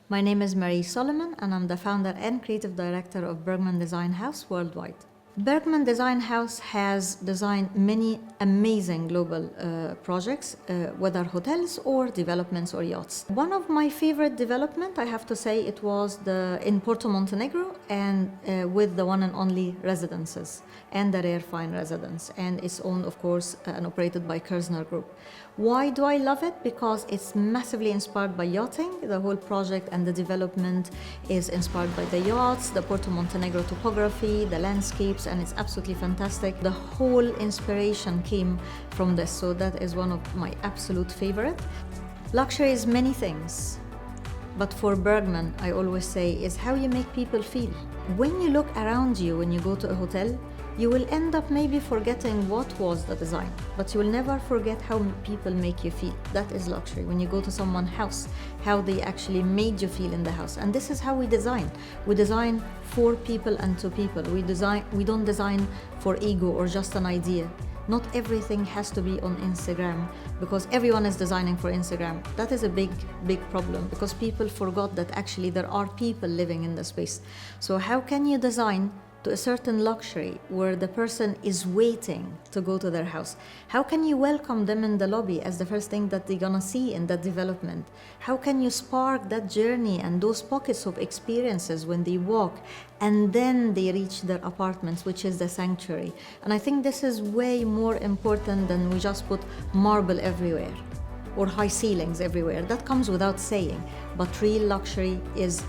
My name is Marie Soliman, and I'm the founder and creative director of Bergman Design House worldwide. Bergman Design House has designed many amazing global projects, whether hotels or developments or yachts. One of my favorite development, I have to say, it was in Porto Montenegro, and with the one and only residences and the rare fine residence, and it's owned, of course, and operated by Kerzner Group. Why do I love it? Because it's massively inspired by yachting. The whole project and the development is inspired by the yachts, the Porto Montenegro topography, the landscapes, and it's absolutely fantastic. The whole inspiration came from this, so that is one of my absolute favorite. Luxury is many things, but for Bergman, I always say, is how you make people feel. When you look around you, when you go to a hotel, you will end up maybe forgetting what was the design, but you will never forget how people make you feel. That is luxury. When you go to someone's house, how they actually made you feel in the house. And this is how we design. We design for people and to people. We don't design for ego or just an idea. Not everything has to be on Instagram, because everyone is designing for Instagram. That is a big problem, because people forgot that actually there are people living in the space. So how can you design to a certain luxury where the person is waiting to go to their house? How can you welcome them in the lobby as the first thing that they're gonna see in that development? How can you spark that journey and those pockets of experiences when they walk and then they reach their apartments, which is the sanctuary? And I think this is way more important than we just put marble everywhere or high ceilings everywhere. That comes without saying, but real luxury is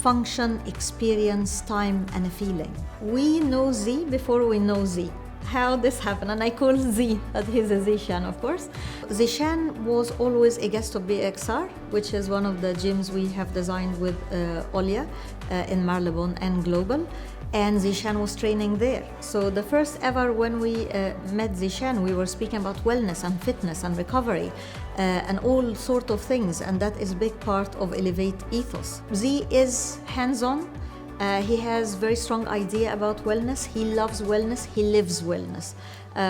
function, experience, time, and a feeling. We know Z before we know Z. How this happened, and I call Z, that he's a Zishan, of course. Zishan was always a guest of BXR, which is one of the gyms we have designed with Olia in Marylebone and Global. And Zishan was training there. So the first ever when we met Zishan, we were speaking about wellness and fitness and recovery and all sort of things, and that is a big part of Elevate ethos. Z is hands-on. He has very strong idea about wellness. He loves wellness. He lives wellness.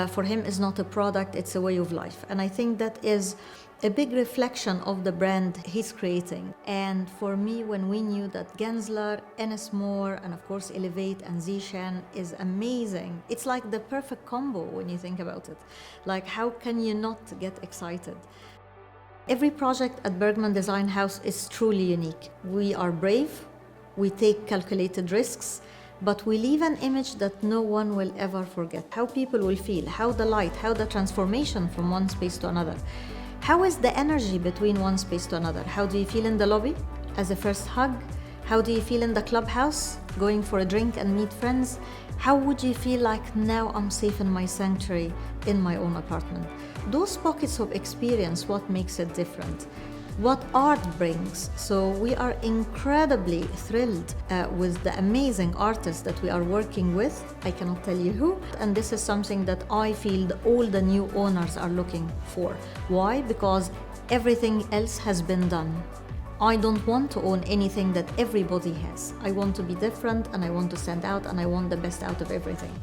For him, it's not a product, it's a way of life. And I think that is a big reflection of the brand he's creating. And for me, when we knew that Gensler, Ennismore, and of course Elevate and Zishan is amazing, it's like the perfect combo when you think about it. Like, how can you not get excited? Every project at Bergman Design House is truly unique. We are brave, we take calculated risks, but we leave an image that no one will ever forget. How people will feel, how the light, how the transformation from one space to another. How is the energy between one space to another? How do you feel in the lobby as a first hug? How do you feel in the clubhouse, going for a drink and meet friends? How would you feel like, now I'm safe in my sanctuary in my own apartment? Those pockets of experience, what makes it different? What art brings. So we are incredibly thrilled with the amazing artists that we are working with. I cannot tell you who. And this is something that I feel all the new owners are looking for. Why? Because everything else has been done. I don't want to own anything that everybody has. I want to be different, and I want to stand out, and I want the best out of everything.